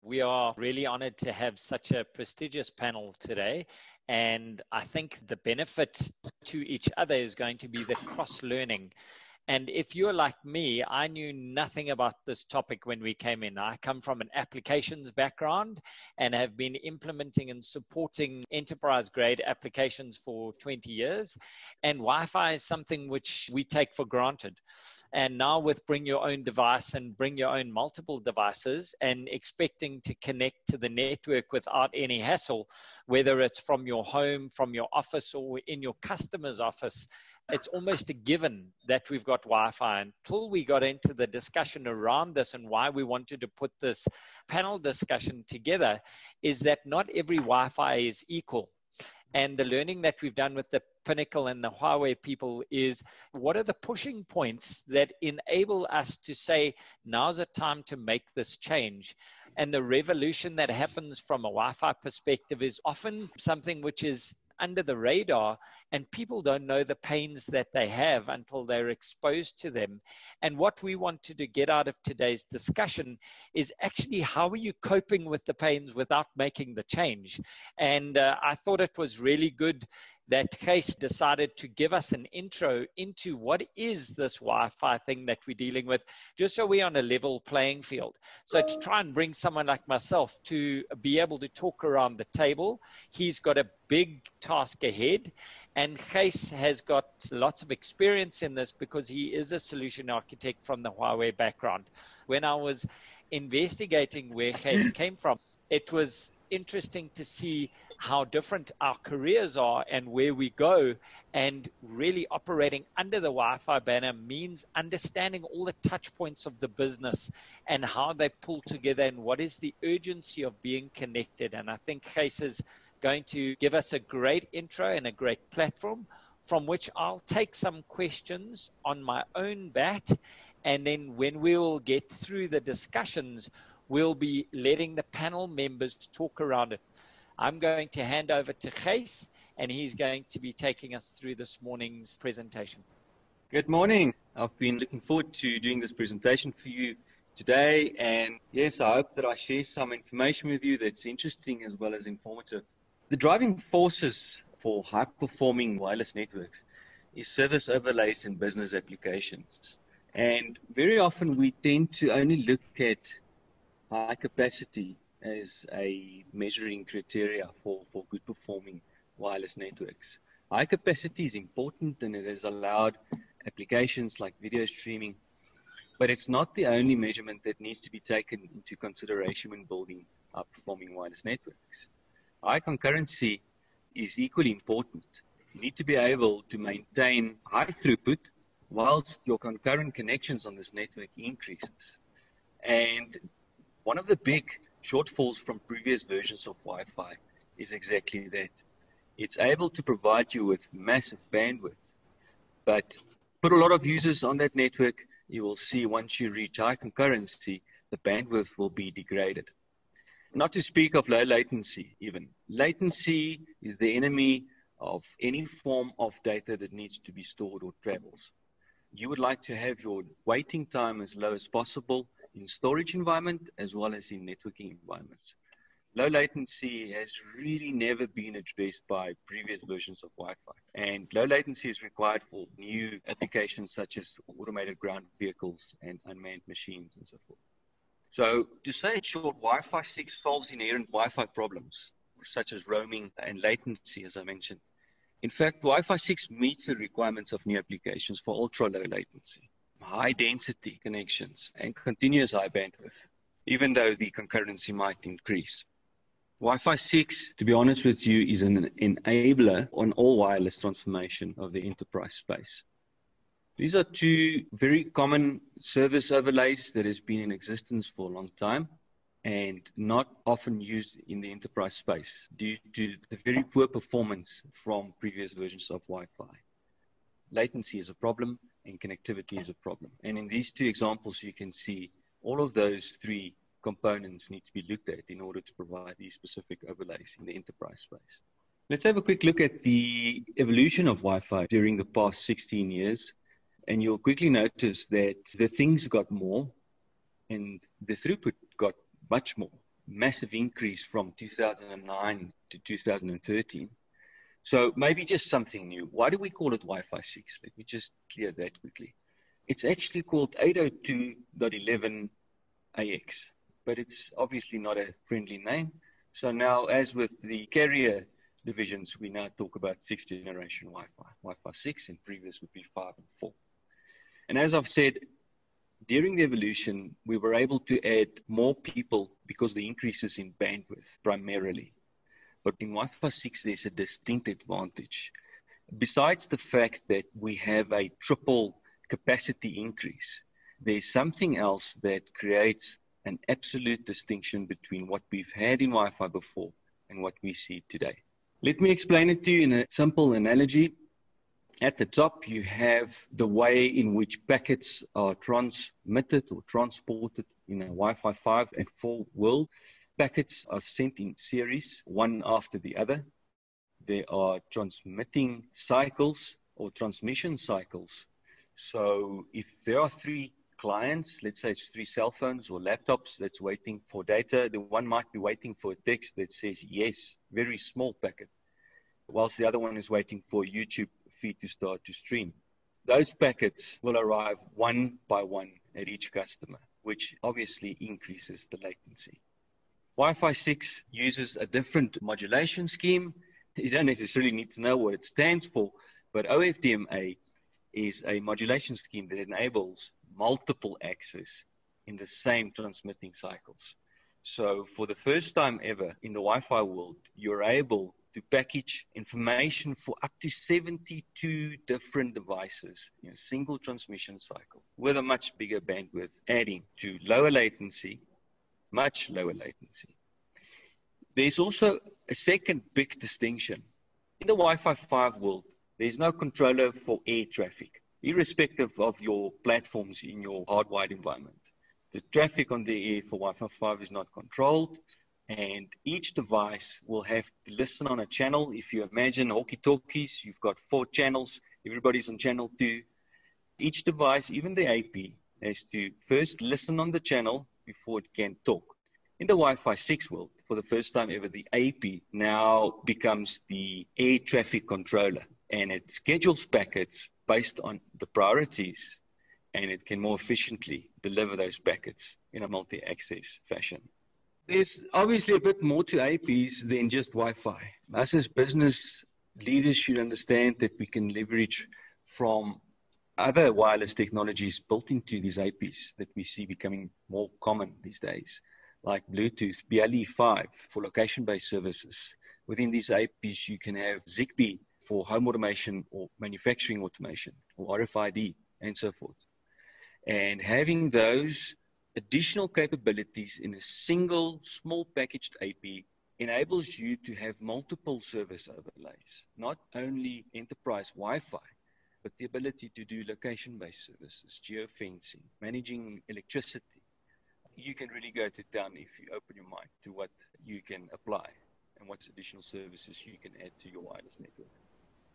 We are really honored to have such a prestigious panel today. And I think the benefit to each other is going to be the cross-learning. And if you're like me, I knew nothing about this topic when we came in. I come from an applications background and have been implementing and supporting enterprise-grade applications for 20 years. And Wi-Fi is something which we take for granted. And now with bring your own device and bring your own multiple devices and expecting to connect to the network without any hassle, whether it's from your home, from your office, or in your customer's office, it's almost a given that we've got Wi-Fi. Until we got into the discussion around this and why we wanted to put this panel discussion together is that not every Wi-Fi is equal. And the learning that we've done with the Pinnacle and the Huawei people is what are the pushing points that enable us to say, now's the time to make this change. And the revolution that happens from a Wi-Fi perspective is often something which is under the radar, and people don't know the pains that they have until they're exposed to them. And what we wanted to get out of today's discussion is actually how are you coping with the pains without making the change? And I thought it was really good that Case decided to give us an intro into what is this Wi-Fi thing that we're dealing with, just so we're on a level playing field. So to try and bring someone like myself to be able to talk around the table, he's got a big task ahead. And Case has got lots of experience in this because he is a solution architect from the Huawei background. When I was investigating where Case came from, it was interesting to see how different our careers are and where we go, and really operating under the Wi-Fi banner means understanding all the touch points of the business and how they pull together and what is the urgency of being connected. And I think Case is going to give us a great intro and a great platform from which I'll take some questions on my own bat. And then when we'll get through the discussions, we'll be letting the panel members talk around it. I'm going to hand over to Case, and he's going to be taking us through this morning's presentation. Good morning. I've been looking forward to doing this presentation for you today. And yes, I hope that I share some information with you that's interesting as well as informative. The driving forces for high-performing wireless networks is service overlays in business applications. And very often we tend to only look at high capacity as a measuring criteria for good performing wireless networks. High capacity is important and it has allowed applications like video streaming, but it's not the only measurement that needs to be taken into consideration when building high performing wireless networks. High concurrency is equally important. You need to be able to maintain high throughput whilst your concurrent connections on this network increases. And one of the big shortfalls from previous versions of Wi-Fi is exactly that. It's able to provide you with massive bandwidth, but put a lot of users on that network, you will see once you reach high concurrency, the bandwidth will be degraded. Not to speak of low latency even. Latency is the enemy of any form of data that needs to be stored or travels. You would like to have your waiting time as low as possible in storage environment as well as in networking environments. Low latency has really never been addressed by previous versions of Wi-Fi. And low latency is required for new applications such as automated ground vehicles and unmanned machines and so forth. So to say it short, Wi-Fi 6 solves inherent Wi-Fi problems such as roaming and latency, as I mentioned. In fact, Wi-Fi 6 meets the requirements of new applications for ultra-low latency, high-density connections, and continuous high bandwidth, even though the concurrency might increase. Wi-Fi 6, to be honest with you, is an enabler on all wireless transformation of the enterprise space. These are two very common service overlays that has been in existence for a long time and not often used in the enterprise space due to the very poor performance from previous versions of Wi-Fi. Latency is a problem and connectivity is a problem. And in these two examples, you can see all of those three components need to be looked at in order to provide these specific overlays in the enterprise space. Let's have a quick look at the evolution of Wi-Fi during the past 16 years. And you'll quickly notice that the things got more and the throughput got much more. massive increase from 2009 to 2013. So maybe just something new. Why do we call it Wi-Fi 6? Let me just clear that quickly. It's actually called 802.11ax, but it's obviously not a friendly name. So now, as with the carrier divisions, we now talk about 6th generation Wi-Fi, Wi-Fi 6, and previous would be 5 and 4. And as I've said, during the evolution, we were able to add more people because the increases in bandwidth primarily. But in Wi-Fi 6, there's a distinct advantage. Besides the fact that we have a triple capacity increase, there's something else that creates an absolute distinction between what we've had in Wi-Fi before and what we see today. Let me explain it to you in a simple analogy. At the top, you have the way in which packets are transmitted or transported in a Wi-Fi 5 and 4 world. Packets are sent in series, one after the other. There are transmitting cycles or transmission cycles. So if there are 3 clients, let's say it's 3 cell phones or laptops that's waiting for data, the one might be waiting for a text that says yes, very small packet, whilst the other one is waiting for a YouTube feed to start to stream. Those packets will arrive one by one at each customer, which obviously increases the latency. Wi-Fi 6 uses a different modulation scheme. You don't necessarily need to know what it stands for, but OFDMA is a modulation scheme that enables multiple access in the same transmitting cycles. So for the first time ever in the Wi-Fi world, you're able to package information for up to 72 different devices in a single transmission cycle with a much bigger bandwidth, adding to lower latency, much lower latency. There's also a second big distinction. In the Wi-Fi 5 world, there's no controller for air traffic, irrespective of your platforms in your hardwired environment. The traffic on the air for Wi-Fi 5 is not controlled, and each device will have to listen on a channel. If you imagine walkie-talkies, you've got 4 channels, everybody's on channel 2. Each device, even the AP, has to first listen on the channel before it can talk. In the Wi-Fi 6 world, for the first time ever, the AP now becomes the air traffic controller, and it schedules packets based on the priorities, and it can more efficiently deliver those packets in a multi-access fashion. There's obviously a bit more to APs than just Wi-Fi. Us as business leaders should understand that we can leverage from other wireless technologies built into these APs that we see becoming more common these days, like Bluetooth, BLE5 for location-based services. Within these APs, you can have Zigbee for home automation or manufacturing automation, or RFID, and so forth. And having those additional capabilities in a single small packaged AP enables you to have multiple service overlays, not only enterprise Wi-Fi, but the ability to do location-based services, geofencing, managing electricity. You can really go to town if you open your mind to what you can apply and what additional services you can add to your wireless network.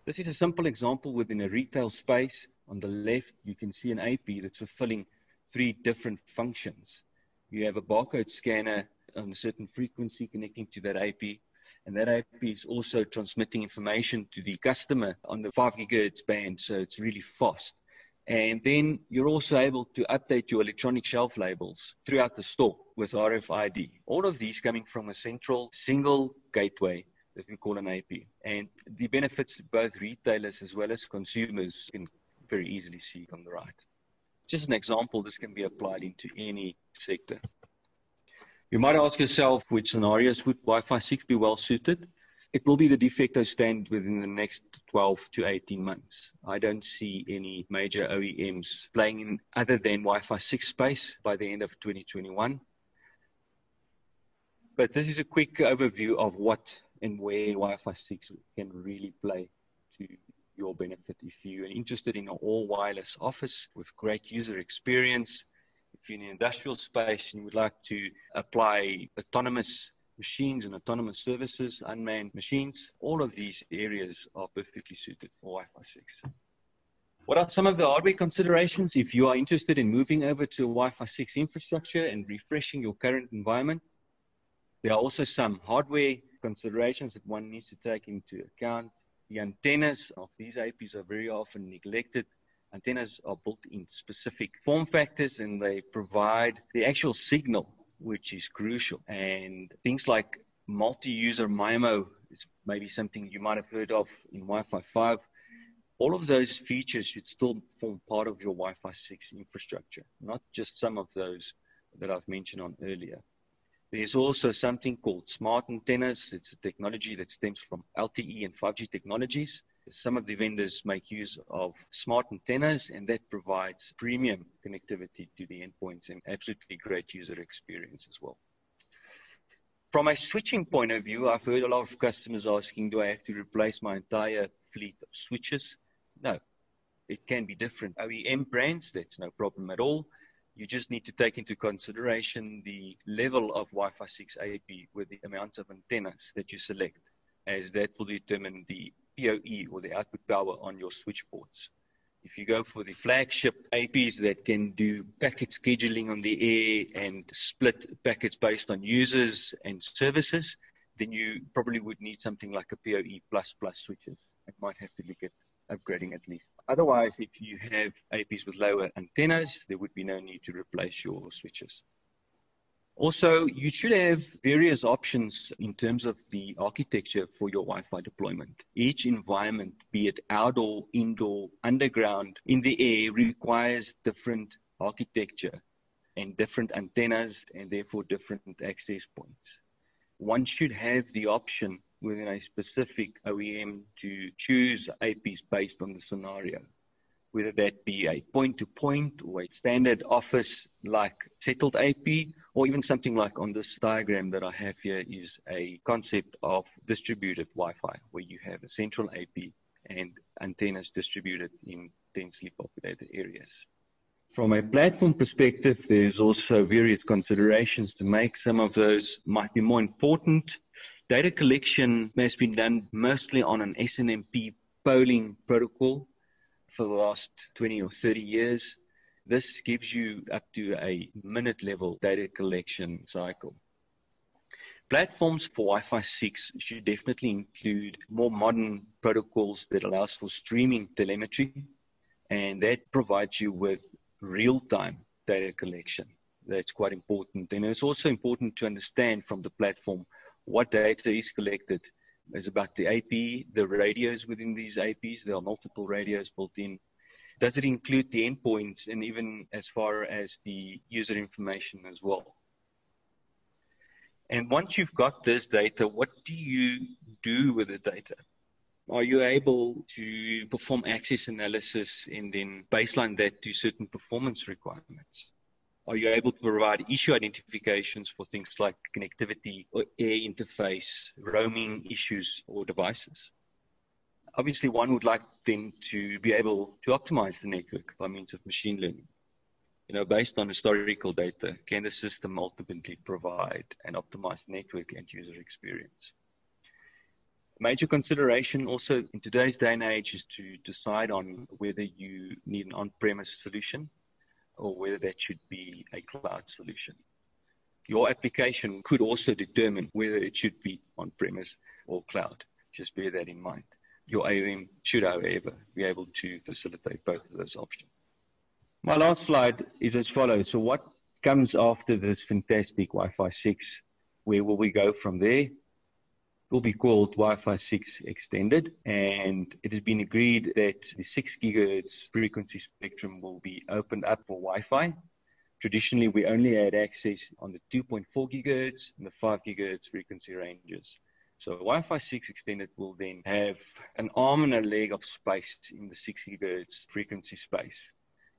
This is a simple example within a retail space. On the left, you can see an AP that's fulfilling 3 different functions. You have a barcode scanner on a certain frequency connecting to that AP, and that AP is also transmitting information to the customer on the 5 gigahertz band, so it's really fast. And then you're also able to update your electronic shelf labels throughout the store with RFID. All of these coming from a central single gateway that we call an AP. And the benefits to both retailers as well as consumers can very easily see on the right. Just an example, this can be applied into any sector. You might ask yourself, which scenarios would Wi-Fi 6 be well suited? It will be the de facto standard within the next 12 to 18 months. I don't see any major OEMs playing in other than Wi-Fi 6 space by the end of 2021. But this is a quick overview of what and where Wi-Fi 6 can really play to your benefit. If you're interested in an all-wireless office with great user experience, if you're in the industrial space and you would like to apply autonomous machines and autonomous services, unmanned machines, all of these areas are perfectly suited for Wi-Fi 6. What are some of the hardware considerations if you are interested in moving over to a Wi-Fi 6 infrastructure and refreshing your current environment? There are also some hardware considerations that one needs to take into account. The antennas of these APs are very often neglected. Antennas are built in specific form factors and they provide the actual signal, which is crucial. And things like multi-user MIMO is maybe something you might have heard of in Wi-Fi 5. All of those features should still form part of your Wi-Fi 6 infrastructure, not just some of those that I've mentioned on earlier. There's also something called smart antennas. It's a technology that stems from LTE and 5G technologies. Some of the vendors make use of smart antennas, and that provides premium connectivity to the endpoints and absolutely great user experience as well. From a switching point of view, I've heard a lot of customers asking, do I have to replace my entire fleet of switches? No, it can be different OEM brands. That's no problem at all. You just need to take into consideration the level of Wi-Fi 6 AP with the amount of antennas that you select, as that will determine the PoE or the output power on your switch ports. If you go for the flagship APs that can do packet scheduling on the air and split packets based on users and services, then you probably would need something like a PoE++ switches and might have to look at upgrading at least. Otherwise, if you have APs with lower antennas, there would be no need to replace your switches. Also, you should have various options in terms of the architecture for your Wi-Fi deployment. Each environment, be it outdoor, indoor, underground, in the air, requires different architecture and different antennas and therefore different access points. One should have the option within a specific OEM to choose APs based on the scenario, whether that be a point-to-point or a standard office-like settled AP, or even something like on this diagram that I have here is a concept of distributed Wi-Fi, where you have a central AP and antennas distributed in densely populated areas. From a platform perspective, there's also various considerations to make. Some of those might be more important. Data collection has been done mostly on an SNMP polling protocol for the last 20 or 30 years. This gives you up to a minute level data collection cycle. Platforms for Wi-Fi 6 should definitely include more modern protocols that allows for streaming telemetry, and that provides you with real-time data collection. That's quite important. And it's also important to understand from the platform what data is collected. It's about the AP, the radios within these APs. There are multiple radios built in. Does it include the endpoints and even as far as the user information as well? And once you've got this data, what do you do with the data? Are you able to perform access analysis and then baseline that to certain performance requirements? Are you able to provide issue identifications for things like connectivity or air interface, roaming issues or devices? Obviously, one would like then to be able to optimize the network by means of machine learning. Based on historical data, can the system ultimately provide an optimized network and user experience? Major consideration also in today's day and age is to decide on whether you need an on-premise solution or whether that should be a cloud solution. Your application could also determine whether it should be on-premise or cloud. Just bear that in mind. Your AOM should, however, be able to facilitate both of those options. My last slide is as follows. So what comes after this fantastic Wi-Fi 6? Where will we go from there? It will be called Wi-Fi 6 Extended, and it has been agreed that the 6 gigahertz frequency spectrum will be opened up for Wi-Fi. Traditionally, we only had access on the 2.4 gigahertz and the 5 gigahertz frequency ranges. So Wi-Fi 6 Extended will then have an arm and a leg of space in the 6 gigahertz frequency space.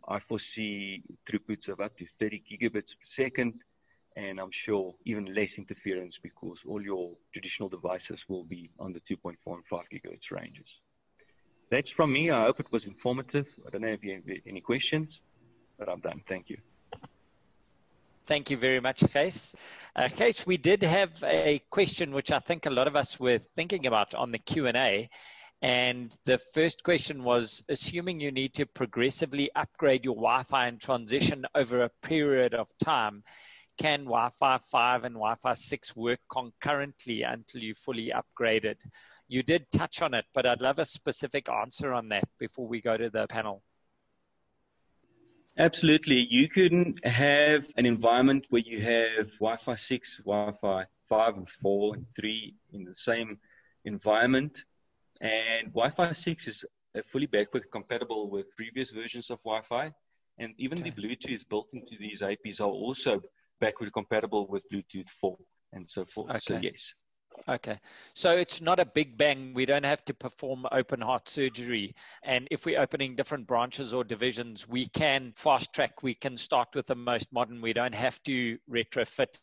I foresee throughputs of up to 30 gigabits per second, and I'm sure even less interference because all your traditional devices will be on the 2.4 and 5 gigahertz ranges. That's from me. I hope it was informative. I don't know if you have any questions, but I'm done. Thank you. Thank you very much, Kees. Kees, we did have a question which I think a lot of us were thinking about on the Q&A. And the first question was, assuming you need to progressively upgrade your Wi-Fi and transition over a period of time, can Wi-Fi 5 and Wi-Fi 6 work concurrently until you fully upgraded? You did touch on it, but I'd love a specific answer on that before we go to the panel. Absolutely. You can have an environment where you have Wi-Fi 6, Wi-Fi 5 and 4 and 3 in the same environment. And Wi-Fi 6 is fully backward compatible with previous versions of Wi-Fi. And even the Bluetooth built into these APs are also backward compatible with Bluetooth 4 and so forth. Okay. So yes. Okay. So it's not a big bang. We don't have to perform open heart surgery. And if we're opening different branches or divisions, we can fast track. We can start with the most modern. We don't have to retrofit,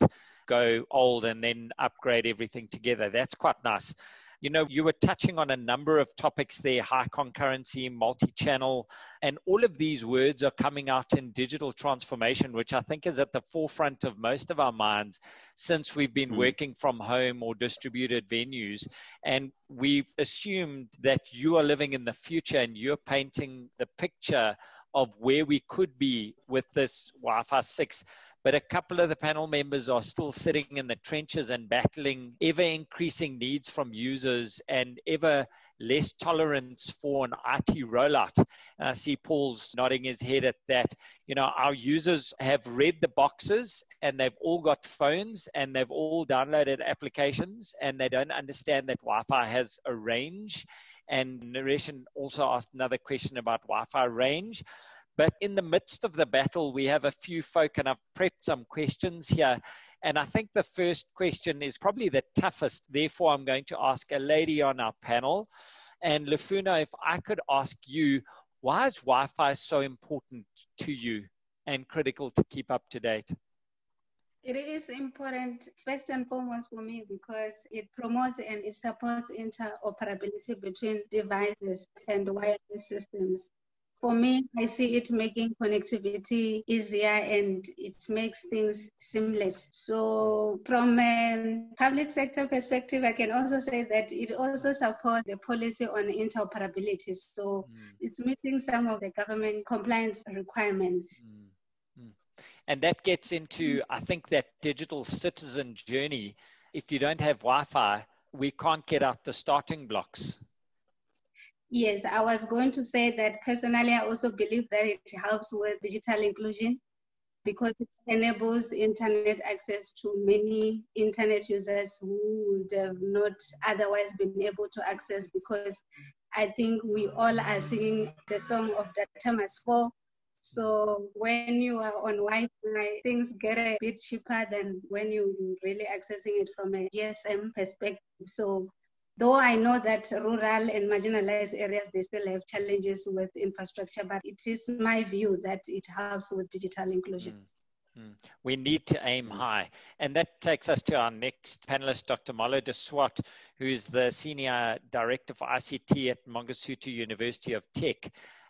go old, and then upgrade everything together. That's quite nice. You know, you were touching on a number of topics there, high concurrency, multi-channel, and all of these words are coming out in digital transformation, which I think is at the forefront of most of our minds since we've been working from home or distributed venues. And we've assumed that you are living in the future and you're painting the picture of where we could be with this Wi-Fi 6. But a couple of the panel members are still sitting in the trenches and battling ever increasing needs from users and ever less tolerance for an IT rollout. And I see Paul's nodding his head at that. You know, our users have read the boxes and they've all got phones and they've all downloaded applications and they don't understand that Wi-Fi has a range. And Naresh also asked another question about Wi-Fi range. But in the midst of the battle, we have a few folk, and I've prepped some questions here. And I think the first question is probably the toughest. Therefore, I'm going to ask a lady on our panel. And Lufuna, if I could ask you, why is Wi-Fi so important to you and critical to keep up to date? It is important, first and foremost for me, because it promotes and it supports interoperability between devices and wireless systems. For me, I see it making connectivity easier and it makes things seamless. So from a public sector perspective, I can also say that it also supports the policy on interoperability. So it's meeting some of the government compliance requirements. And that gets into, I think, that digital citizen journey. If you don't have Wi-Fi, we can't get out the starting blocks. Yes, I was going to say that personally, I also believe that it helps with digital inclusion because it enables internet access to many internet users who would have not otherwise been able to access, because I think we all are singing the song of data must fall. So when you are on Wi-Fi, things get a bit cheaper than when you're really accessing it from a GSM perspective. So though I know that rural and marginalized areas, they still have challenges with infrastructure, but it is my view that it helps with digital inclusion. We need to aim high. And that takes us to our next panelist, Dr. Malo de Swart, who is the Senior Director for ICT at Mangosuthu University of Tech.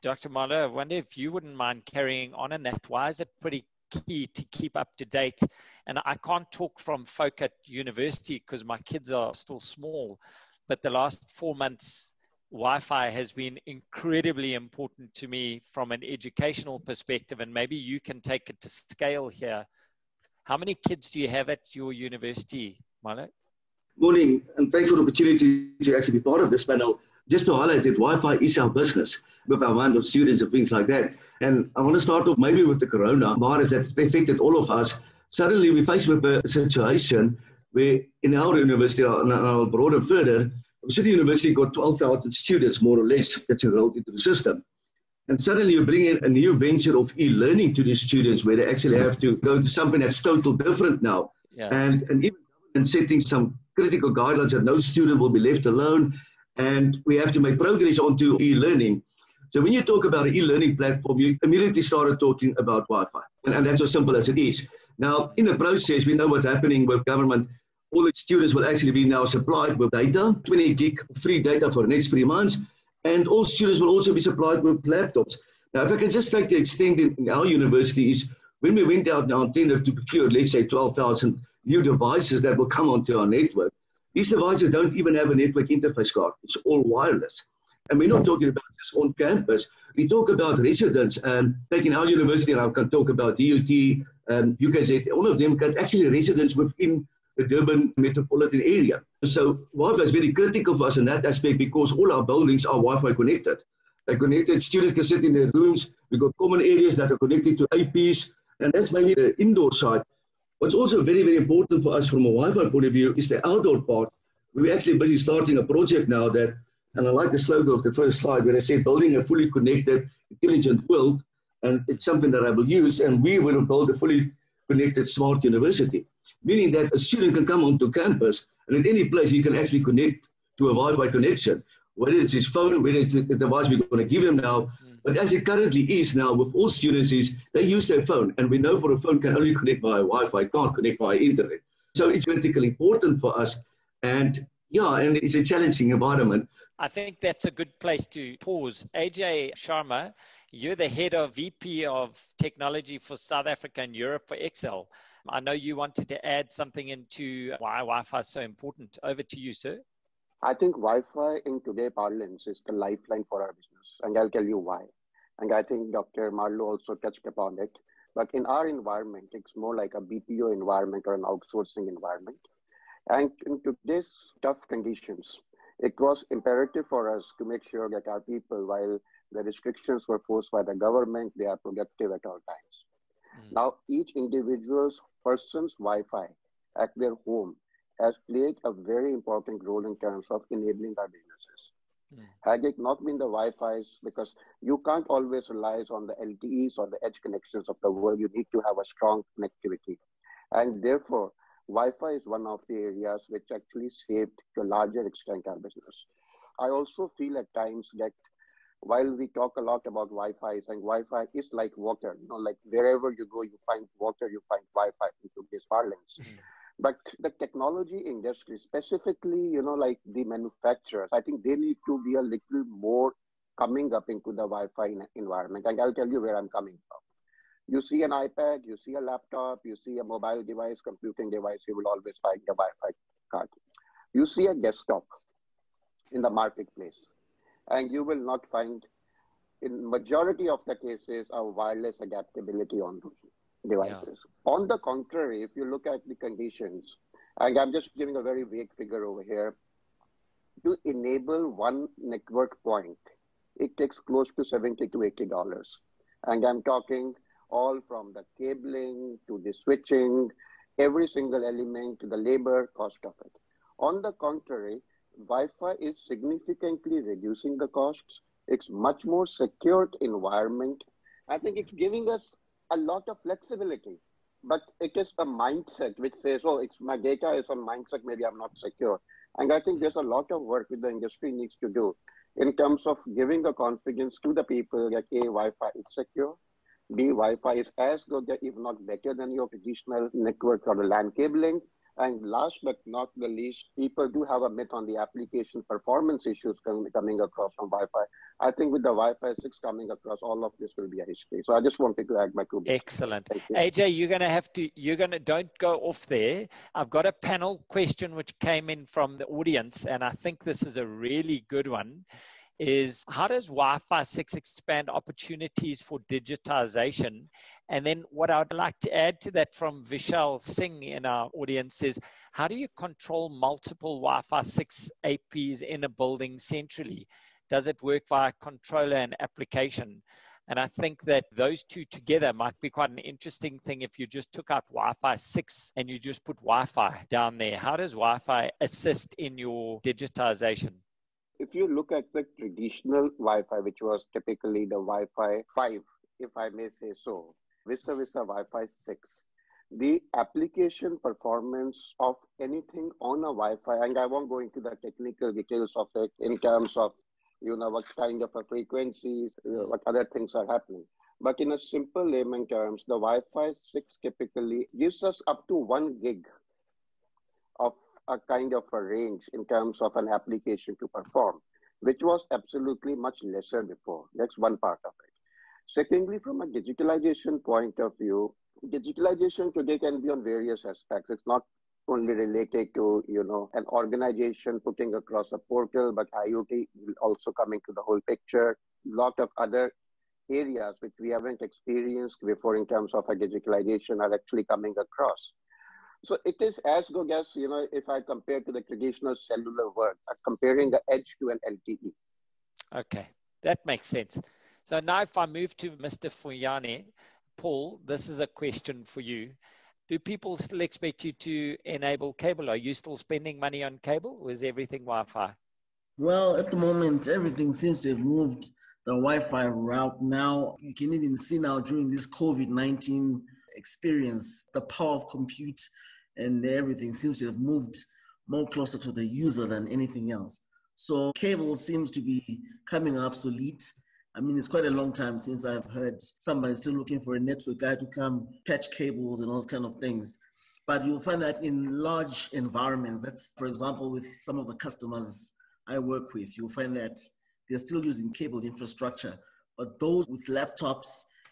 Dr. Malo, I wonder if you wouldn't mind carrying on that. Why is it pretty key to keep up to date? And I can't talk from folk at university because my kids are still small. But the last 4 months, Wi-Fi has been incredibly important to me from an educational perspective, and maybe you can take it to scale here. How many kids do you have at your university, Malo? Morning, and thanks for the opportunity to actually be part of this panel. Just to highlight that Wi-Fi is our business with our amount of students and things like that. And I want to start off maybe with the coronavirus that affected all of us. Suddenly we're faced with a situation where in our university, and I'll broaden further, City University got 12,000 students, more or less, that's enrolled into the system. And suddenly you bring in a new venture of e-learning to these students where they actually have to go to something that's totally different now. Yeah. And even government setting some critical guidelines that no student will be left alone. And we have to make progress onto e-learning. So when you talk about an e-learning platform, you immediately started talking about Wi-Fi. And that's as simple as it is. Now, in the process, we know what's happening with government. All its students will actually be now supplied with data, 20 gig free data for the next 3 months. And all students will also be supplied with laptops. Now, if I can just take the extent in our university is when we went out now and tended to procure, let's say, 12,000 new devices that will come onto our network. These devices don't even have a network interface card. It's all wireless. And we're not talking about just on campus. We talk about residents. Taking our university, and I can talk about DUT, UKZ, all of them got actually residents within the Durban metropolitan area. So Wi-Fi is very critical for us in that aspect because all our buildings are Wi-Fi connected. They're connected, students can sit in their rooms, we've got common areas that are connected to APs, and that's mainly the indoor side. What's also very, very important for us from a Wi-Fi point of view is the outdoor part. We're actually busy starting a project now that, and I like the slogan of the first slide where I said building a fully connected, intelligent world, and it's something that I will use, and we will build a fully connected smart university, meaning that a student can come onto campus and at any place he can actually connect to a Wi-Fi connection, whether it's his phone, whether it's the device we're going to give him now. But as it currently is now with all students is they use their phone, and we know for a phone can only connect via Wi-Fi, can't connect via internet. So it's critically important for us, and yeah, and it's a challenging environment. I think that's a good place to pause. AJ Sharma, you're the head of VP of Technology for South Africa and Europe for Excel. I know you wanted to add something into why Wi-Fi is so important. Over to you, sir. I think Wi-Fi in today's parlance is the lifeline for our business, and I'll tell you why. And I think Dr. Marlowe also touched upon it. But in our environment, it's more like a BPO environment or an outsourcing environment. And in today's tough conditions, it was imperative for us to make sure that our people, while the restrictions were forced by the government, they are productive at all times. Now, each individual's person's Wi-Fi at their home has played a very important role in terms of enabling our businesses. Had it not been the Wi-Fi's, because you can't always rely on the LTEs or the edge connections of the world, you need to have a strong connectivity. And therefore, Wi-Fi is one of the areas which actually saved to a larger extent our business. I also feel at times that while we talk a lot about Wi-Fi, and Wi-Fi is like water, like wherever you go, you find water, you find Wi-Fi into this parlance. But the technology industry, specifically, like the manufacturers, I think they need to be a little more coming up into the Wi-Fi environment. And I'll tell you where I'm coming from. You see an iPad, you see a laptop, you see a mobile device, computing device, you will always find a Wi-Fi card. You see a desktop in the marketplace, and you will not find, in majority of the cases, a wireless adaptability on those devices. Yeah. On the contrary, if you look at the conditions, and I'm just giving a very vague figure over here, to enable one network point, it takes close to $70 to $80. And I'm talking all from the cabling to the switching, every single element to the labor cost of it. On the contrary, Wi-Fi is significantly reducing the costs. It's much more secured environment. I think it's giving us a lot of flexibility, but it is a mindset which says, oh, it's my data is on mindset, maybe I'm not secure. And I think there's a lot of work that the industry needs to do in terms of giving the confidence to the people that A, Wi-Fi is secure, B, Wi-Fi is as good, if not better than your traditional network or the LAN cabling. And last but not the least, people do have a myth on the application performance issues coming across from Wi-Fi. I think with the Wi-Fi 6 coming across, all of this will be a history. So I just wanted to add my 2 bits. Excellent. AJ, don't go off there. I've got a panel question which came in from the audience, and I think this is a really good one. Is how does Wi-Fi 6 expand opportunities for digitization? And then what I would like to add to that from Vishal Singh in our audience is, how do you control multiple Wi-Fi 6 APs in a building centrally? Does it work via controller and application? And I think that those two together might be quite an interesting thing if you just took out Wi-Fi 6 and you just put Wi-Fi down there. How does Wi-Fi assist in your digitization? If you look at the traditional Wi-Fi, which was typically the Wi-Fi 5, if I may say so, vis Wi-Fi 6, the application performance of anything on a Wi-Fi, and I won't go into the technical details of it in terms of, what kind of a frequencies, what other things are happening. But in a simple layman terms, the Wi-Fi 6 typically gives us up to 1 gig of a kind of a range in terms of an application to perform, which was absolutely much lesser before. That's one part of it. Secondly, from a digitalization point of view, digitalization today can be on various aspects. It's not only related to, an organization putting across a portal, but IoT will also come into the whole picture. A lot of other areas which we haven't experienced before in terms of a digitalization are actually coming across. So it is as good as, if I compare to the traditional cellular world, comparing the edge to an LTE. Okay, that makes sense. So now if I move to Mr. Fuyane, Paul, this is a question for you. Do people still expect you to enable cable? Are you still spending money on cable, or is everything Wi-Fi? Well, at the moment, everything seems to have moved the Wi-Fi route now. You can even see now during this COVID-19 experience, the power of compute and everything seems to have moved more closer to the user than anything else. So cable seems to be coming obsolete. I mean, it's quite a long time since I've heard somebody still looking for a network guy to come patch cables and all those kind of things. But you'll find that in large environments, that's, for example, with some of the customers I work with, you'll find that they're still using cable infrastructure. But those with laptops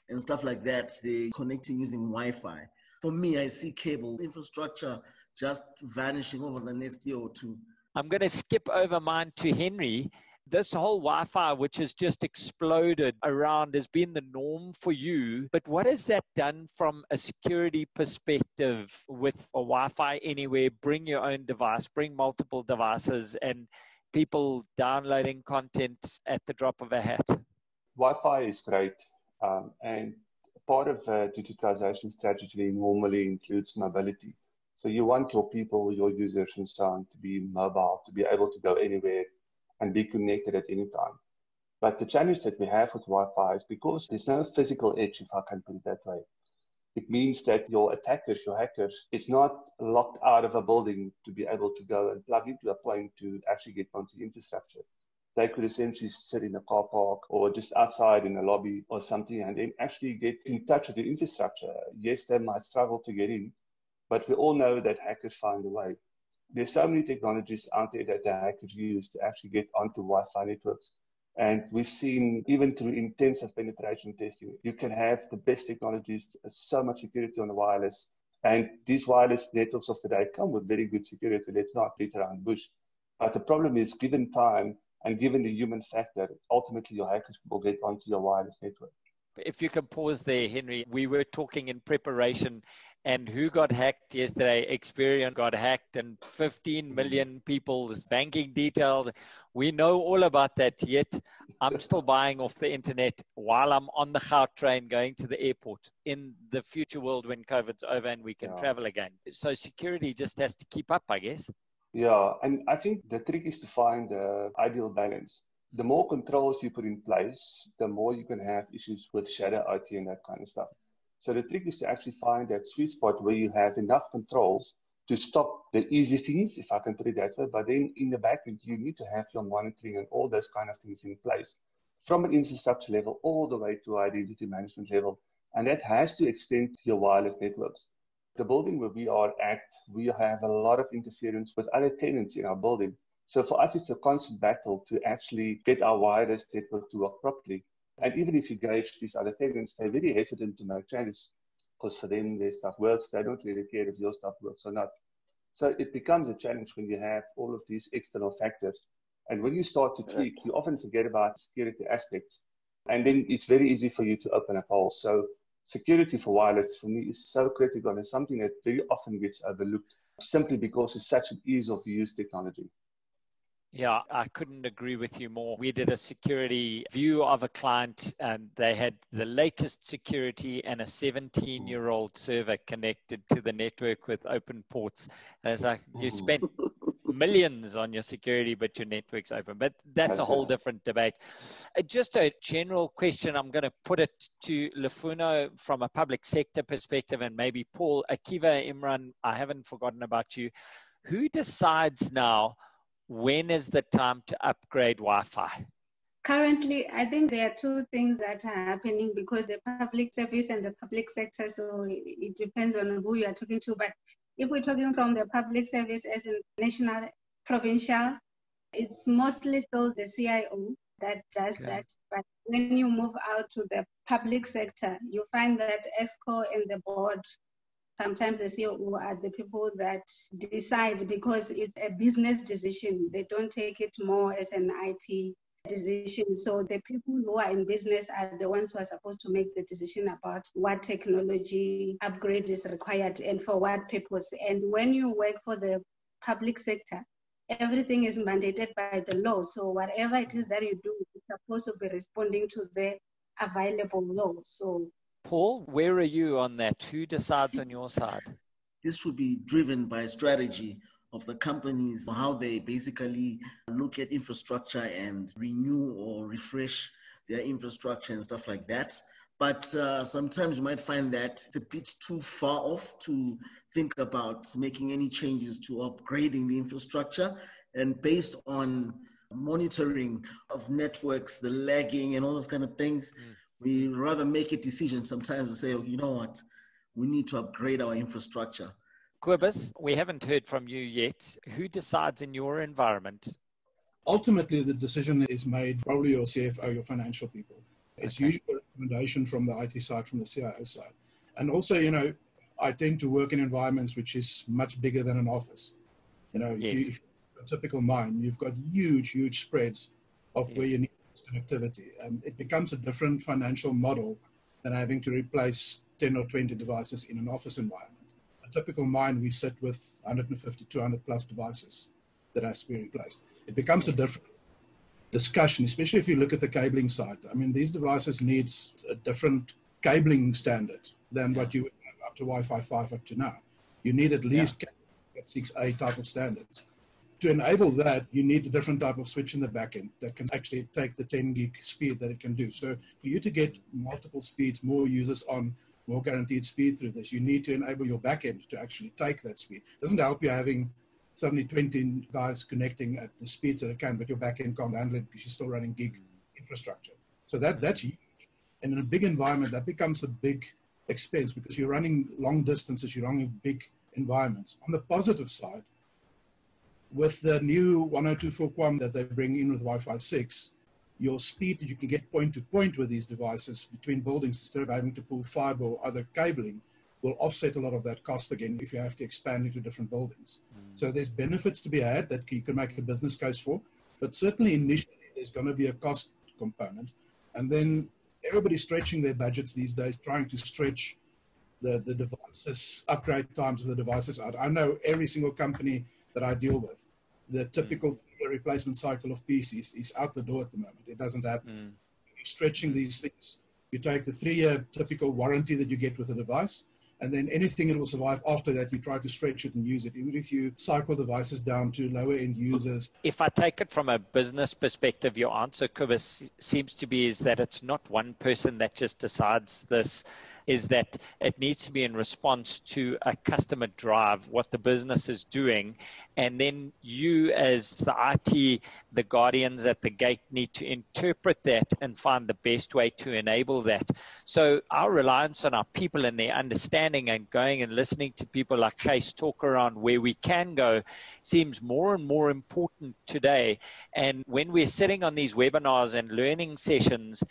and stuff like that, they're connecting using Wi-Fi. For me, I see cable infrastructure just vanishing over the next year or two. I'm going to skip over mine to Henry. This whole Wi-Fi, which has just exploded around, has been the norm for you. But what has that done from a security perspective with a Wi-Fi anywhere? Bring your own device, bring multiple devices, and people downloading content at the drop of a hat. Wi-Fi is great. And part of a digitization strategy normally includes mobility. So you want your people, your users and so on to be mobile, to be able to go anywhere and be connected at any time. But the challenge that we have with Wi-Fi is because there's no physical edge, if I can put it that way. It means that your attackers, your hackers, it's not locked out of a building to be able to go and plug into a plane to actually get onto the infrastructure. They could essentially sit in a car park or just outside in a lobby or something and then actually get in touch with the infrastructure. Yes, they might struggle to get in, but we all know that hackers find a way. There's so many technologies out there that the hackers use to actually get onto Wi-Fi networks. And we've seen, even through intensive penetration testing, you can have the best technologies, so much security on the wireless. And these wireless networks of today come with very good security. Let's not beat around the bush. But the problem is, given time and given the human factor, ultimately your hackers will get onto your wireless network. If you can pause there, Henry, we were talking in preparation, and who got hacked yesterday? Experian got hacked, and 15 million people's banking details. We know all about that, yet I'm still buying off the internet while I'm on the Gout train going to the airport in the future world when COVID's over and we can travel again. So security just has to keep up, I guess. Yeah, and I think the trick is to find the ideal balance. The more controls you put in place, the more you can have issues with shadow IT and that kind of stuff. So the trick is to actually find that sweet spot where you have enough controls to stop the easy things, if I can put it that way. But then in the back end, you need to have your monitoring and all those kind of things in place from an infrastructure level all the way to identity management level. And that has to extend to your wireless networks. The building where we are at, we have a lot of interference with other tenants in our building. So for us, it's a constant battle to actually get our wireless network to work properly. And even if you gauge these other tenants, they're very hesitant to make changes because for them, their stuff works. They don't really care if your stuff works or not. So it becomes a challenge when you have all of these external factors. And when you start to tweak, you often forget about security aspects. And then it's very easy for you to open a hole. So security for wireless, for me, is so critical and it's something that very often gets overlooked simply because it's such an ease of use technology. Yeah, I couldn't agree with you more. We did a security view of a client and they had the latest security and a 17-year-old server connected to the network with open ports. And it's like you spent millions on your security, but your network's open. But that's a whole different debate. Just a general question. I'm going to put it to Lufuno from a public sector perspective and maybe Paul. Akiva, Imran, I haven't forgotten about you. Who decides now when is the time to upgrade Wi-Fi? Currently, I think there are two things that are happening because the public service and the public sector, so it depends on who you are talking to. But if we're talking from the public service as in national, provincial, it's mostly still the CIO that does that. But when you move out to the public sector, you find that EXCO and the board, sometimes the COO are the people that decide because it's a business decision. They don't take it more as an IT decision. So the people who are in business are the ones who are supposed to make the decision about what technology upgrade is required and for what purpose. And when you work for the public sector, everything is mandated by the law. So whatever it is that you do, it's supposed to be responding to the available law. So, Paul, where are you on that? Who decides on your side? This would be driven by strategy of the companies, how they basically look at infrastructure and renew or refresh their infrastructure and stuff like that. But sometimes you might find that it's a bit too far off to think about making any changes to upgrading the infrastructure. And based on monitoring of networks, the lagging and all those kind of things, we rather make a decision sometimes to say, oh, you know what, we need to upgrade our infrastructure. Kobus, we haven't heard from you yet. Who decides in your environment? Ultimately, the decision is made probably your CFO, your financial people. It's usually a recommendation from the IT side, from the CIO side. And also, I tend to work in environments which is much bigger than an office. If you're a typical mine, you've got huge spreads of where you need connectivity. And it becomes a different financial model than having to replace 10 or 20 devices in an office environment. A typical mine, we sit with 150, 200 plus devices that has to be replaced. It becomes a different discussion, especially if you look at the cabling side. I mean, these devices need a different cabling standard than what you would have up to Wi-Fi 5 up to now. You need at least 6A type of standards. To enable that, you need a different type of switch in the back end that can actually take the 10 gig speed that it can do. So for you to get multiple speeds, more users on, more guaranteed speed through this, you need to enable your back end to actually take that speed. It doesn't help you having suddenly 20 guys connecting at the speeds that it can, but your back end can't handle it because you're still running gig infrastructure. So that's huge. And in a big environment, that becomes a big expense because you're running long distances, you're running big environments. On the positive side, with the new 102.4 QAM that they bring in with Wi-Fi 6, your speed that you can get point to point with these devices between buildings instead of having to pull fiber or other cabling will offset a lot of that cost again if you have to expand into different buildings. So there's benefits to be had that you can make a business case for, but certainly initially there's going to be a cost component. And then everybody's stretching their budgets these days, trying to stretch the devices, upgrade times of the devices out. I know every single company that I deal with, the typical replacement cycle of PCs is out the door at the moment. It doesn't happen. You're stretching these things. You take the 3-year typical warranty that you get with a device, and then anything that will survive after that, you try to stretch it and use it, even if you cycle devices down to lower end users. If I take it from a business perspective, your answer, Kobus, seems to be is that it's not one person that just decides this, is that it needs to be in response to a customer drive, what the business is doing. And then you as the IT, the guardians at the gate, need to interpret that and find the best way to enable that. So our reliance on our people and their understanding and going and listening to people like Chase talk around where we can go seems more and more important today. And when we're sitting on these webinars and learning sessions,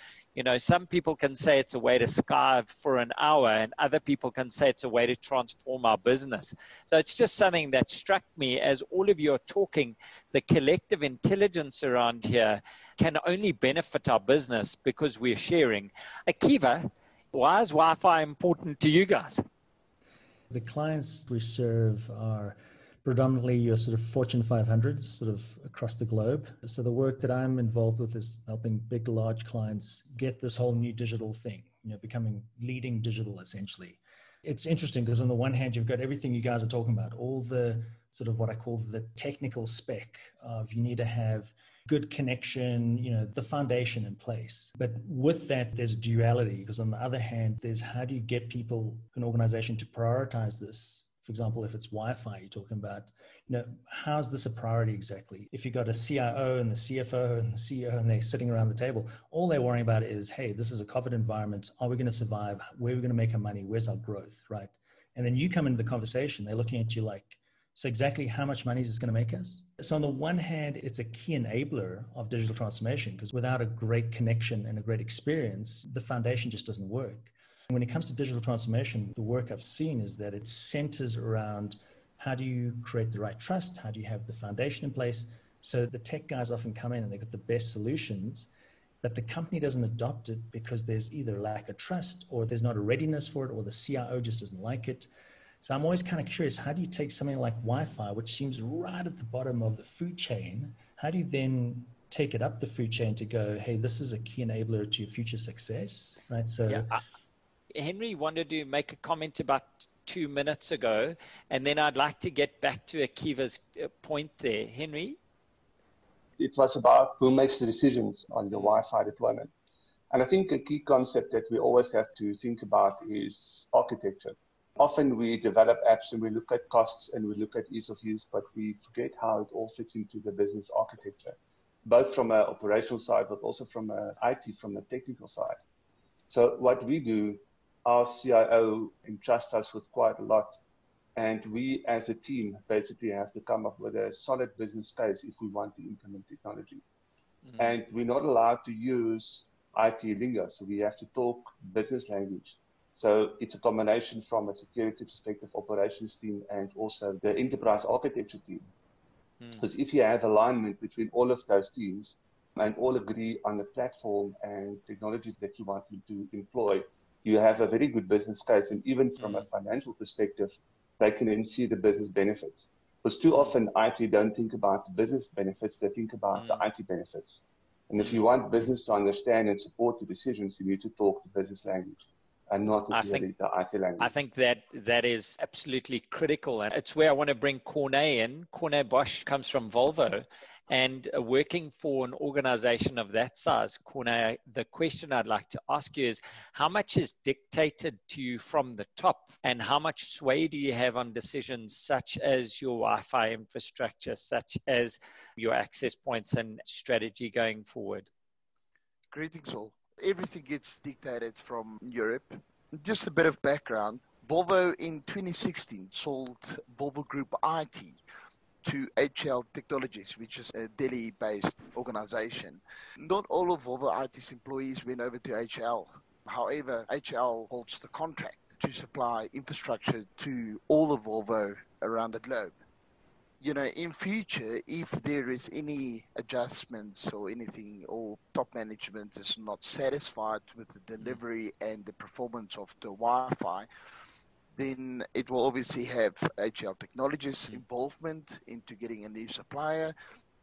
some people can say it's a way to skive for an hour, and other people can say it's a way to transform our business. So it's just something that struck me as all of you are talking. The collective intelligence around here can only benefit our business because we're sharing. Akiva, why is Wi-Fi important to you guys? The clients we serve are predominantly your sort of Fortune 500s sort of across the globe. So the work that I'm involved with is helping big, large clients get this whole new digital thing, becoming leading digital essentially. It's interesting because on the one hand, you've got everything you guys are talking about, all the sort of what I call the technical spec of you need to have good connection, the foundation in place. But with that, there's duality because on the other hand, there's how do you get people, an organization to prioritize this? For example, if it's Wi-Fi, you're talking about, how's this a priority exactly? If you've got a CIO and the CFO and the CEO and they're sitting around the table, all they're worrying about is, hey, this is a COVID environment. Are we going to survive? Where are we going to make our money? Where's our growth, right? And then you come into the conversation, they're looking at you like, so exactly how much money is this going to make us? So on the one hand, it's a key enabler of digital transformation because without a great connection and a great experience, the foundation just doesn't work. When it comes to digital transformation, the work I've seen is that it centers around how do you create the right trust? How do you have the foundation in place So the tech guys often come in and they've got the best solutions, but the company doesn't adopt it because there's either lack of trust or there's not a readiness for it, or the CIO just doesn't like it. So I'm always kind of curious, how do you take something like Wi-Fi, which seems right at the bottom of the food chain, how do you then take it up the food chain to go, hey, this is a key enabler to your future success, right? So yeah, Henry wanted to make a comment about 2 minutes ago, and then I'd like to get back to Akiva's point there. Henry? It was about who makes the decisions on the Wi-Fi deployment. And I think a key concept that we always have to think about is architecture. Often we develop apps and we look at costs and we look at ease of use, but we forget how it all fits into the business architecture, both from an operational side, but also from an IT, from the technical side. So what we do, our CIO entrusts us with quite a lot. And we as a team basically have to come up with a solid business case if we want to implement technology. Mm-hmm. And we're not allowed to use IT lingo, so we have to talk business language. So it's a combination from a security perspective, operations team, and also the enterprise architecture team. Because if you have alignment between all of those teams and all agree on the platform and technology that you want to employ, you have a very good business case. And even from a financial perspective, they can then see the business benefits. Because too often IT don't think about the business benefits, they think about the IT benefits. And if you want business to understand and support the decisions, you need to talk the business language and not necessarily the IT language. I think that is absolutely critical. And it's where I want to bring Corné in. Corné Bosch comes from Volvo, and working for an organization of that size. Corné, the question I'd like to ask you is, how much is dictated to you from the top, and how much sway do you have on decisions such as your Wi-Fi infrastructure, such as your access points and strategy going forward? Greetings all. Everything gets dictated from Europe. Just a bit of background. Volvo in 2016 sold Volvo Group IT to HL Technologies, which is a Delhi-based organization. Not all of Volvo IT's employees went over to HL. However, HL holds the contract to supply infrastructure to all of Volvo around the globe. You know, in future, if there is any adjustments or anything, or top management is not satisfied with the delivery and the performance of the Wi-Fi, then it will obviously have HL Technologies involvement into getting a new supplier,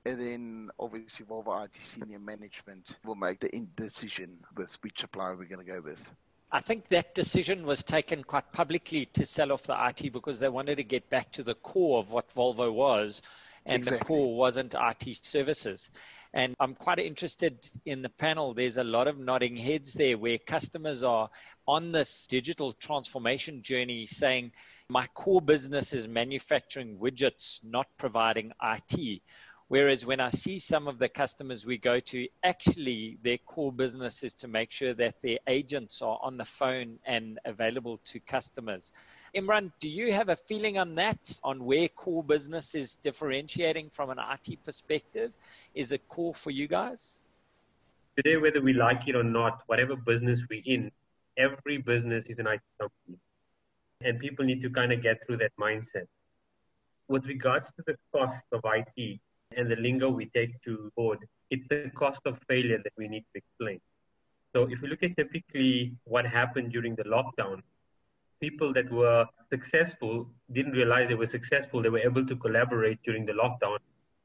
and then obviously Volvo IT senior management will make the decision with which supplier we're going to go with. I think that decision was taken quite publicly to sell off the IT because they wanted to get back to the core of what Volvo was, and exactly. The core wasn't IT services. And I'm quite interested in the panel. There's a lot of nodding heads there where customers are on this digital transformation journey saying, my core business is manufacturing widgets, not providing IT. Whereas when I see some of the customers we go to, actually their core business is to make sure that their agents are on the phone and available to customers. Imran, do you have a feeling on that, on where core business is differentiating from an IT perspective? Is it core for you guys? Today, whether we like it or not, whatever business we're in, every business is an IT company. And people need to kind of get through that mindset. With regards to the cost of IT, and the lingo we take to board, it's the cost of failure that we need to explain. So if we look at typically what happened during the lockdown, people that were successful didn't realize they were successful. They were able to collaborate during the lockdown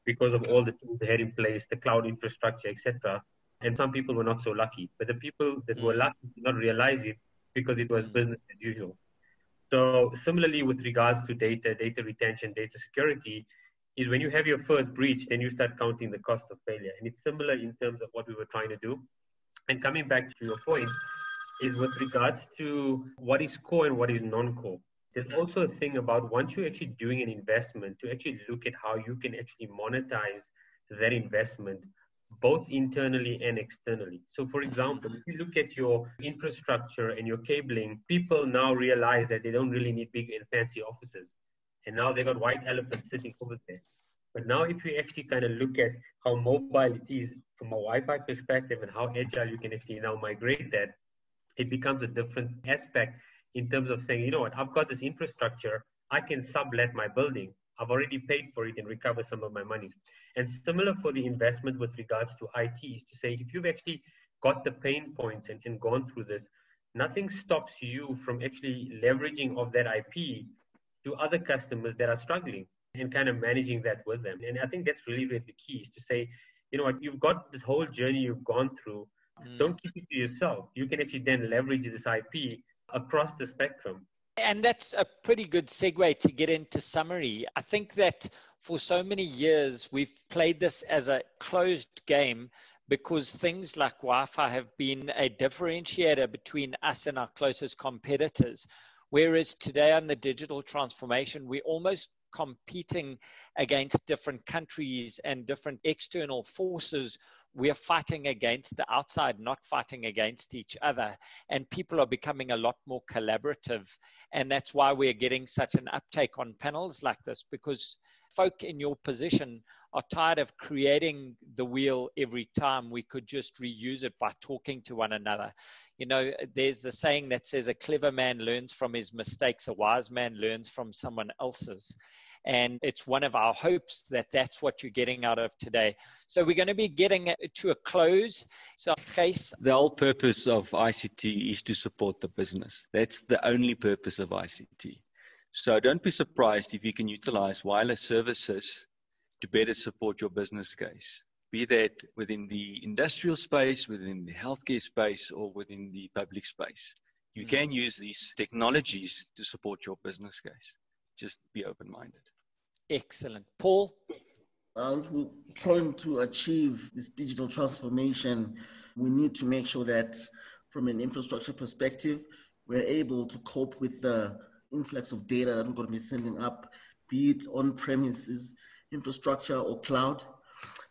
because of all the tools they had in place, the cloud infrastructure, etc. And some people were not so lucky. But the people that were lucky did not realize it because it was business as usual. So similarly with regards to data retention, data security, is when you have your first breach, then you start counting the cost of failure. And it's similar in terms of what we were trying to do. And coming back to your point, is with regards to what is core and what is non-core. There's also a thing about once you're actually doing an investment, to actually look at how you can actually monetize that investment, both internally and externally. So for example, if you look at your infrastructure and your cabling, people now realize that they don't really need big and fancy offices. And now they got white elephants sitting over there. But now if you actually kind of look at how mobile it is from a Wi-Fi perspective and how agile you can actually now migrate that, it becomes a different aspect in terms of saying, you know what, I've got this infrastructure, I can sublet my building. I've already paid for it and recover some of my monies. And similar for the investment with regards to IT is to say, if you've actually got the pain points and gone through this, nothing stops you from actually leveraging of that IP to other customers that are struggling and kind of managing that with them. And I think that's really the key is to say, you know what, you've got this whole journey you've gone through. Don't keep it to yourself. You can actually then leverage this IP across the spectrum. And that's a pretty good segue to get into summary. I think that for so many years, we've played this as a closed game because things like Wi-Fi have been a differentiator between us and our closest competitors. Whereas today on the digital transformation, we're almost competing against different countries and different external forces. We are fighting against the outside, not fighting against each other. And people are becoming a lot more collaborative. And that's why we're getting such an uptake on panels like this, because folk in your position are tired of creating the wheel every time. We could just reuse it by talking to one another. You know, there's the saying that says a clever man learns from his mistakes, a wise man learns from someone else's. And it's one of our hopes that that's what you're getting out of today. So we're going to be getting to a close. So, Gijs, the whole purpose of ICT is to support the business. That's the only purpose of ICT. So don't be surprised if you can utilize wireless services to better support your business case, be that within the industrial space, within the healthcare space, or within the public space. You can use these technologies to support your business case. Just be open-minded. Excellent. Paul? We're trying to achieve this digital transformation. We need to make sure that from an infrastructure perspective, we're able to cope with the influx of data that we're going to be sending up, be it on-premises infrastructure or cloud,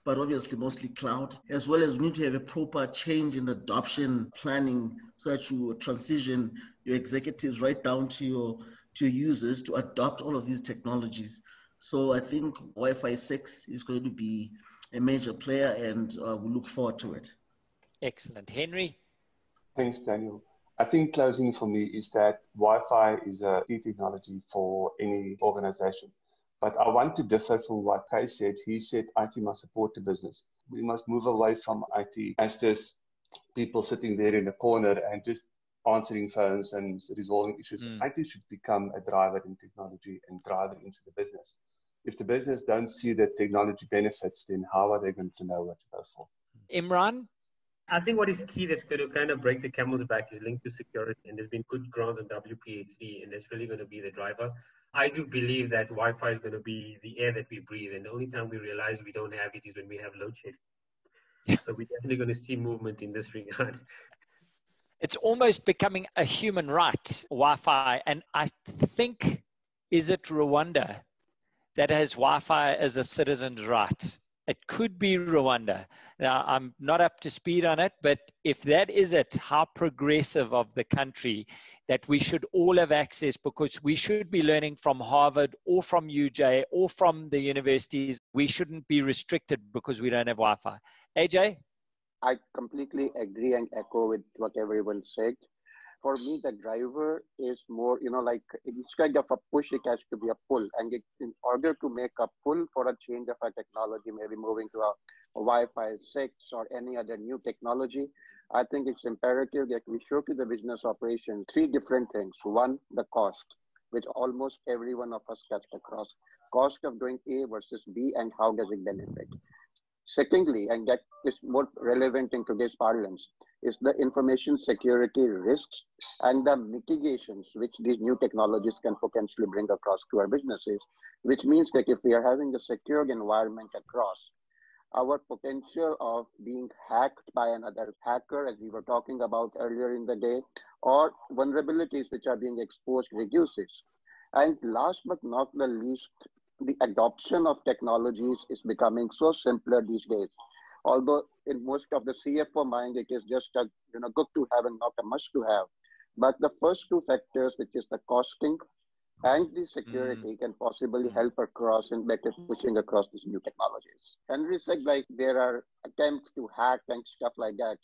but obviously mostly cloud, as well as we need to have a proper change in adoption planning so that you transition your executives right down to your users to adopt all of these technologies. So I think Wi-Fi 6 is going to be a major player, and we look forward to it. Excellent. Henry? Thanks, Daniel. I think closing for me is that Wi-Fi is a key technology for any organization. But I want to differ from what Kai said. He said IT must support the business. We must move away from IT as just people sitting there in a corner and just answering phones and resolving issues. IT should become a driver in technology and driver into the business. If the business don't see the technology benefits, then how are they going to know what to go for? Imran? I think what is key that's going to kind of break the camel's back is linked to security. And there's been good grounds on WPA3, and that's really going to be the driver. I do believe that Wi-Fi is going to be the air that we breathe. And the only time we realize we don't have it is when we have load shedding. So we're definitely going to see movement in this regard. It's almost becoming a human right, Wi-Fi. And I think, is it Rwanda that has Wi-Fi as a citizen's right? It could be Rwanda. Now, I'm not up to speed on it, but if that is it, how progressive of the country that we should all have access, because we should be learning from Harvard or from UJ or from the universities. We shouldn't be restricted because we don't have Wi-Fi. AJ? I completely agree and echo with what everyone said. For me, the driver is more, like instead of a push, it has to be a pull. And in order to make a pull for a change of a technology, maybe moving to a Wi-Fi 6 or any other new technology, I think it's imperative that we show to the business operation three different things. One, the cost, which almost every one of us cuts across. Cost of doing A versus B and how does it benefit? Secondly, and that is more relevant in today's parlance, is the information security risks and the mitigations which these new technologies can potentially bring across to our businesses, which means that if we are having a secured environment across, our potential of being hacked by another hacker, as we were talking about earlier in the day, or vulnerabilities which are being exposed reduces. And last but not the least, the adoption of technologies is becoming so simpler these days. Although in most of the CFO mind, it is just a good to have and not a must to have. But the first two factors, which is the costing and the security, can possibly help across in better pushing across these new technologies. Henry said there are attempts to hack and stuff like that,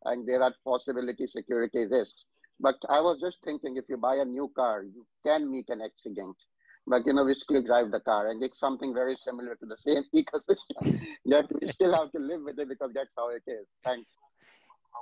and there are possibility security risks. But I was just thinking, if you buy a new car, you can meet an accident. But we still drive the car, and it's something very similar to the same ecosystem. Yet we still have to live with it because that's how it is. Thanks.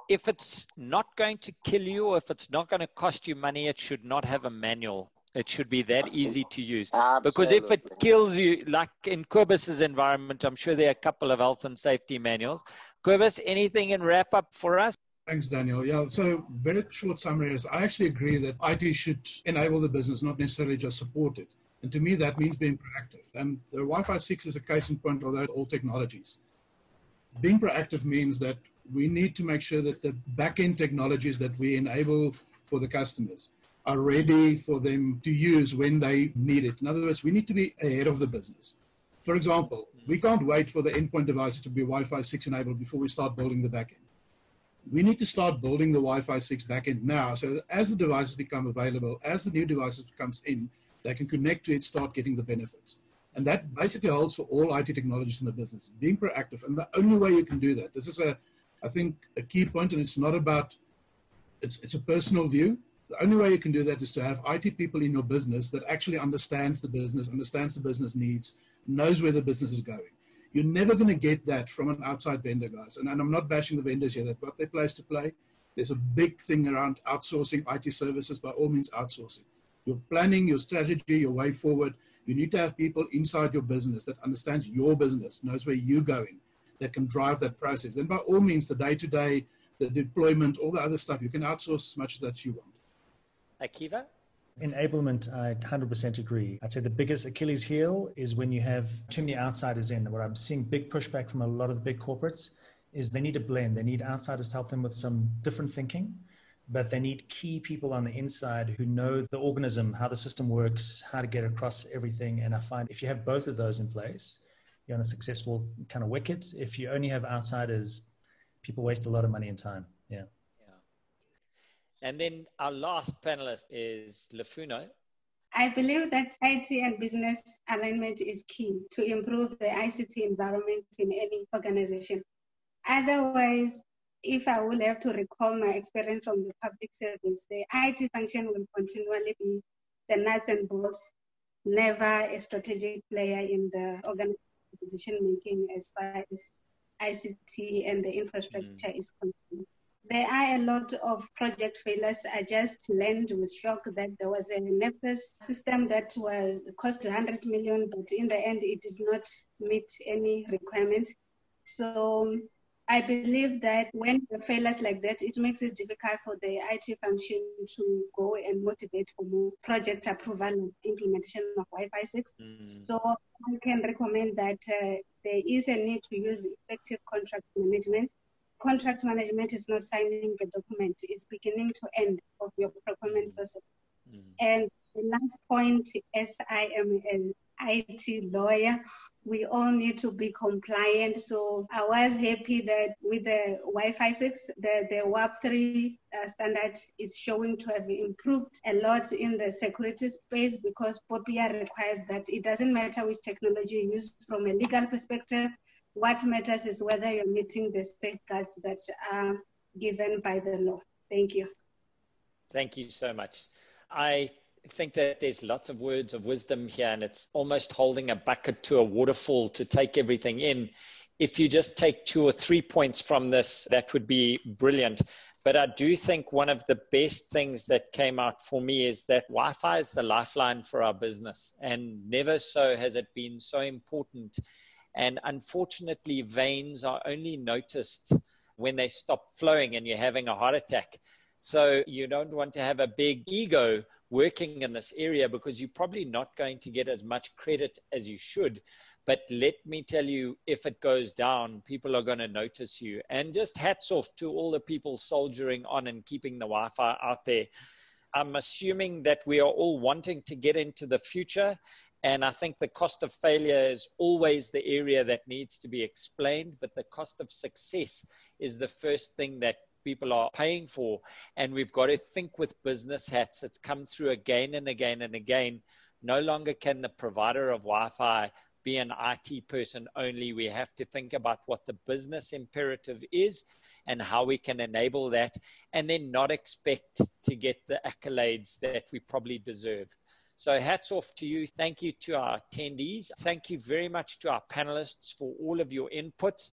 If it's not going to kill you, or if it's not going to cost you money, it should not have a manual. It should be that easy to use. Absolutely. Because if it kills you, like in Quibus's environment, I'm sure there are a couple of health and safety manuals. Quibus, anything in wrap up for us? Thanks, Daniel. Yeah, so very short summary is I actually agree that IT should enable the business, not necessarily just support it. And to me, that means being proactive. And the Wi-Fi 6 is a case in point of those all technologies. Being proactive means that we need to make sure that the back-end technologies that we enable for the customers are ready for them to use when they need it. In other words, we need to be ahead of the business. For example, we can't wait for the endpoint devices to be Wi-Fi 6 enabled before we start building the back-end. We need to start building the Wi-Fi 6 backend now, so that as the devices become available, as the new devices comes in, they can connect to it, start getting the benefits. And that basically holds for all IT technologies in the business, being proactive. And the only way you can do that, this is I think a key point, and it's not about, it's a personal view. The only way you can do that is to have IT people in your business that actually understands the business needs, knows where the business is going. You're never going to get that from an outside vendor, guys. And I'm not bashing the vendors here. They've got their place to play. There's a big thing around outsourcing IT services, by all means outsourcing. Your planning, your strategy, your way forward, you need to have people inside your business that understands your business, knows where you're going, that can drive that process. Then by all means, the day-to-day, the deployment, all the other stuff, you can outsource as much as that you want. Akiva? Enablement, I 100% agree. I'd say the biggest Achilles heel is when you have too many outsiders in. What I'm seeing big pushback from a lot of the big corporates is they need a blend. They need outsiders to help them with some different thinking, but they need key people on the inside who know the organism, how the system works, how to get across everything. And I find if you have both of those in place, you're on a successful kind of wicket. If you only have outsiders, people waste a lot of money and time. Yeah. And then our last panelist is Lefuno. I believe that IT and business alignment is key to improve the ICT environment in any organization. Otherwise, if I will have to recall my experience from the public service, the IT function will continually be the nuts and bolts, never a strategic player in the organization decision making as far as ICT and the infrastructure is concerned. There are a lot of project failures. I just learned with shock that there was a Nexus system that was cost 100 million, but in the end, it did not meet any requirement. So I believe that when there are failures like that, it makes it difficult for the IT function to go and motivate for more project approval and implementation of Wi-Fi 6. So I can recommend that there is a need to use effective contract management. Contract management is not signing a document, it's beginning to end of your procurement process. And the last point, as I am an IT lawyer, we all need to be compliant. So I was happy that with the Wi-Fi 6, the WAP3 standard is showing to have improved a lot in the security space, because POPIA requires that it doesn't matter which technology you use from a legal perspective. What matters is whether you're meeting the safeguards that are given by the law. Thank you. Thank you so much. I think that there's lots of words of wisdom here, and it's almost holding a bucket to a waterfall to take everything in. If you just take 2 or 3 points from this, that would be brilliant. But I do think one of the best things that came out for me is that Wi-Fi is the lifeline for our business, and never so has it been so important. And unfortunately, veins are only noticed when they stop flowing and you're having a heart attack. So you don't want to have a big ego working in this area, because you're probably not going to get as much credit as you should. But let me tell you, if it goes down, people are going to notice you. And just hats off to all the people soldiering on and keeping the Wi-Fi out there. I'm assuming that we are all wanting to get into the future. And I think the cost of failure is always the area that needs to be explained, but the cost of success is the first thing that people are paying for. And we've got to think with business hats. It's come through again and again and again. No longer can the provider of Wi-Fi be an IT person only. We have to think about what the business imperative is and how we can enable that, and then not expect to get the accolades that we probably deserve. So hats off to you. Thank you to our attendees. Thank you very much to our panelists for all of your inputs.